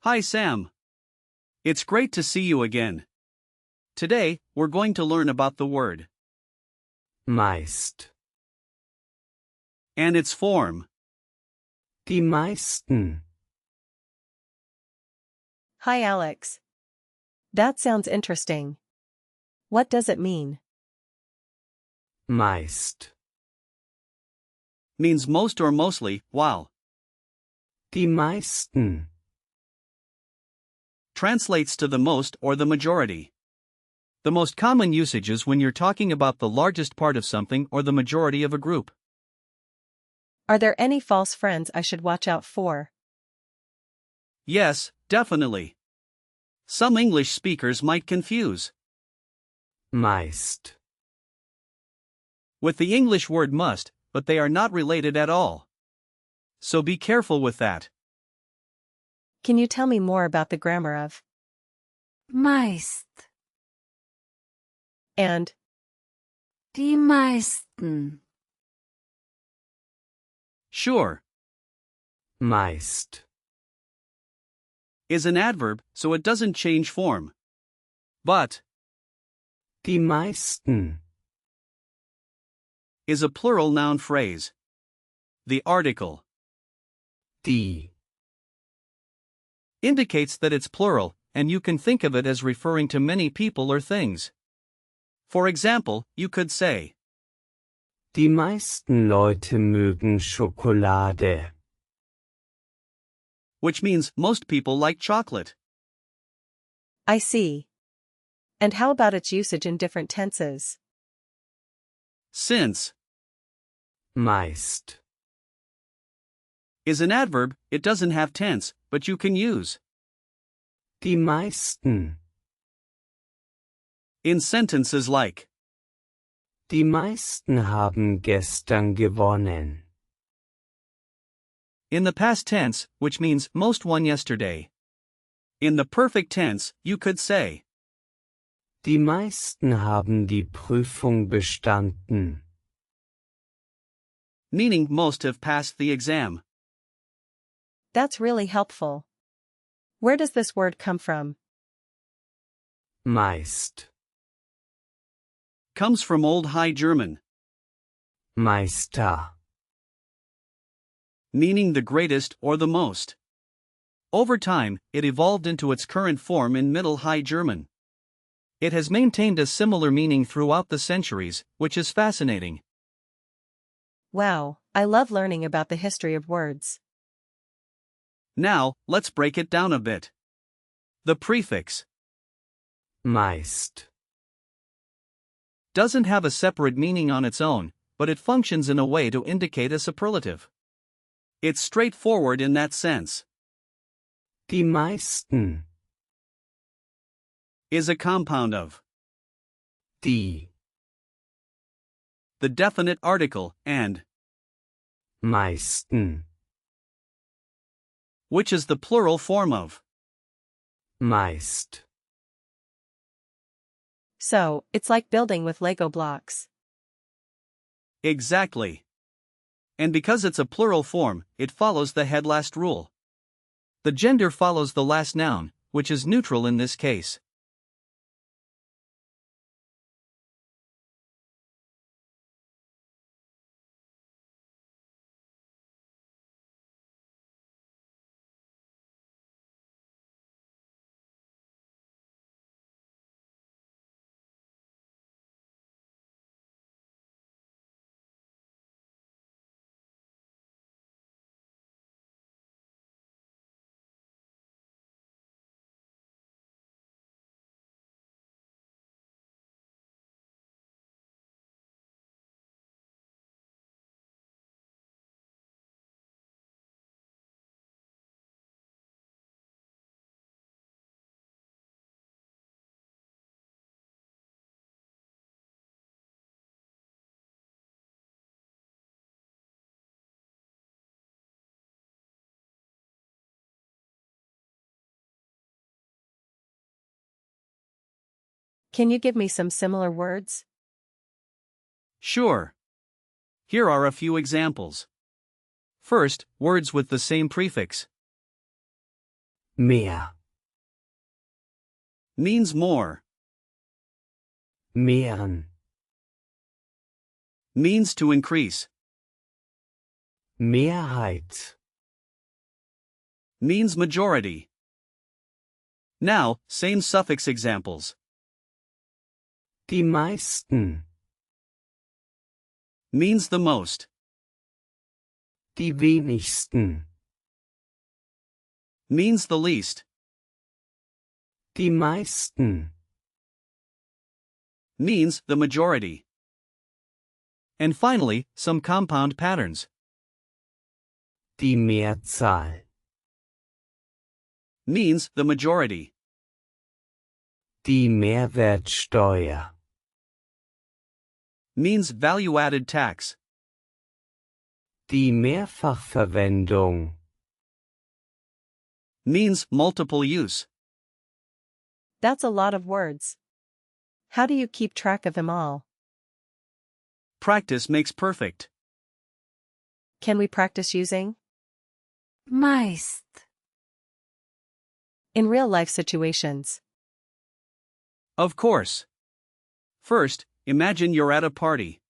Hi Sam. It's great to see you again. Today, we're going to learn about the word meist. and its form. Die meisten. Hi Alex. That sounds interesting. What does it mean? Meist. Means most or mostly, while. Die meisten. Translates to the most or the majority. The most common usage is when you're talking about the largest part of something or the majority of a group. Are there any false friends I should watch out for? Yes, definitely. Some English speakers might confuse Meist. with the English word must, but they are not related at all. So be careful with that. Can you tell me more about the grammar of meist, and? die meisten, Sure. Meist. Is an adverb, so it doesn't change form. But Die meisten. is a plural noun phrase. The article Die. indicates that it's plural, and you can think of it as referring to many people or things. For example, you could say, Die meisten Leute mögen Schokolade. which means most people like chocolate. I see. And how about its usage in different tenses? Since Meist. is an adverb, it doesn't have tense, but you can use Die meisten. in sentences like, Die meisten haben gestern gewonnen. in the past tense, which means most won yesterday. In the perfect tense, you could say, Die meisten haben die Prüfung bestanden. meaning most have passed the exam. That's really helpful. Where does this word come from? Meist. Comes from Old High German, Meister. meaning the greatest or the most. Over time, it evolved into its current form in Middle High German. It has maintained a similar meaning throughout the centuries, which is fascinating. Wow, I love learning about the history of words. Now, let's break it down a bit. The prefix Meist. doesn't have a separate meaning on its own, but it functions in a way to indicate a superlative. It's straightforward in that sense. Die meisten. Is a compound of Die. the definite article and Meisten. which is the plural form of. Meist. So, it's like building with Lego blocks. Exactly. And because it's a plural form, it follows the head last rule. The gender follows the last noun, which is neutral in this case. Can you give me some similar words? Sure. Here are a few examples. First, words with the same prefix. mehr, means more, mehren, means to increase, Mehrheit, means majority. Now, same suffix examples. die meisten, Means the most, die wenigsten, means the least, die meisten, means the majority. And finally, some compound patterns. die Mehrzahl, Means the majority, die Mehrwertsteuer, means value-added tax, die Mehrfachverwendung, means multiple use. That's a lot of words. How do you keep track of them all? Practice makes perfect. Can we practice using? meist, In real-life situations. Of course. First, imagine you're at a party.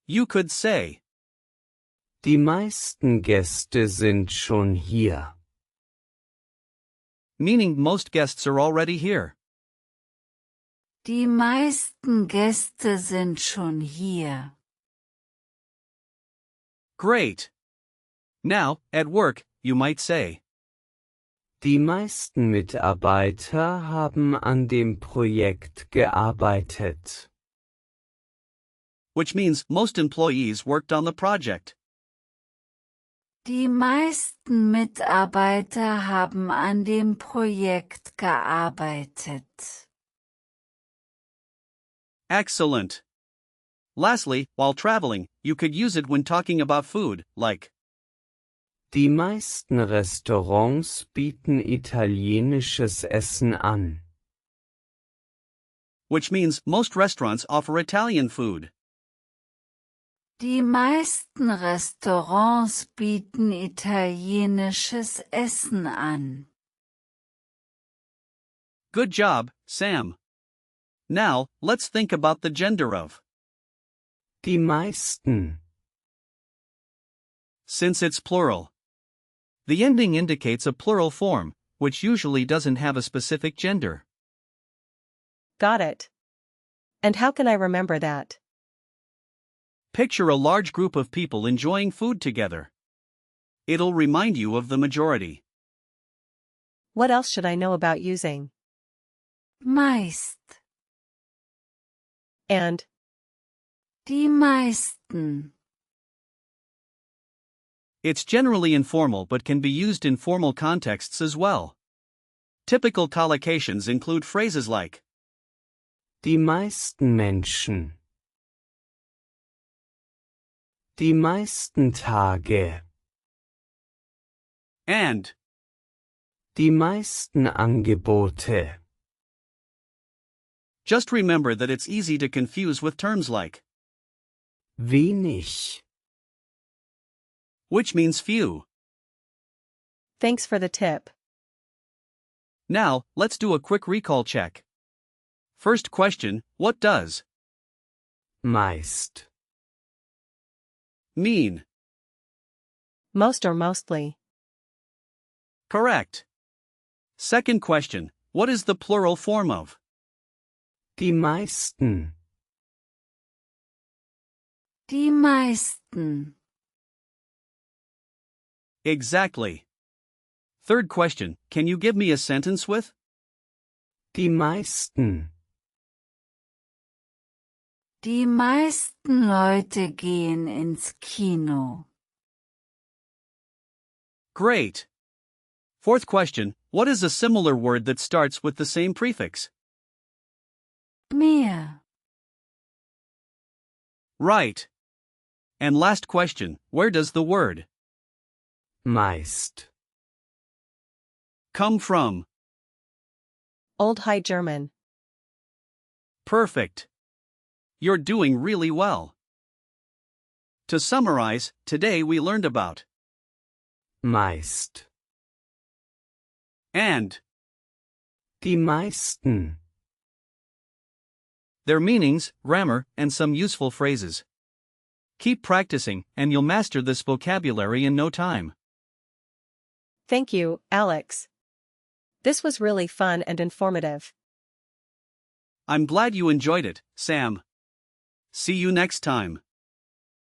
You could say, die meisten Gäste sind schon hier. meaning most guests are already here. die meisten Gäste sind schon hier. Great. Now, at work, you might say, Die meisten Mitarbeiter haben an dem Projekt gearbeitet. which means most employees worked on the project. Die meisten Mitarbeiter haben an dem Projekt gearbeitet. Excellent. Lastly, while traveling, you could use it when talking about food, like, Die meisten Restaurants bieten italienisches Essen an. which means most restaurants offer Italian food. Die meisten Restaurants bieten italienisches Essen an. Good job, Sam. Now, let's think about the gender of. Die meisten. Since it's plural, the ending indicates a plural form, which usually doesn't have a specific gender. Got it. And how can I remember that? Picture a large group of people enjoying food together. It'll remind you of the majority. What else should I know about using? Meist. And Die meisten. It's generally informal but can be used in formal contexts as well. Typical collocations include phrases like, Die meisten Menschen. Die meisten Tage. and, Die meisten Angebote. just remember that it's easy to confuse with terms like, Wenig. which means few. thanks for the tip. Now, let's do a quick recall check. First question, what does Meist. mean? Most or mostly. Correct. Second question, what is the plural form of? Die meisten. Die meisten. Exactly. Third question, can you give me a sentence with? Die meisten. Die meisten Leute gehen ins Kino. Great. Fourth question, what is a similar word that starts with the same prefix? Mehr. Right. And last question, where does the word Meist. come from? Old High German. Perfect. You're doing really well. To summarize, today we learned about Meist. and. Die meisten. Their meanings, grammar, and some useful phrases. Keep practicing, and you'll master this vocabulary in no time. Thank you, Alex. This was really fun and informative. I'm glad you enjoyed it, Sam. See you next time.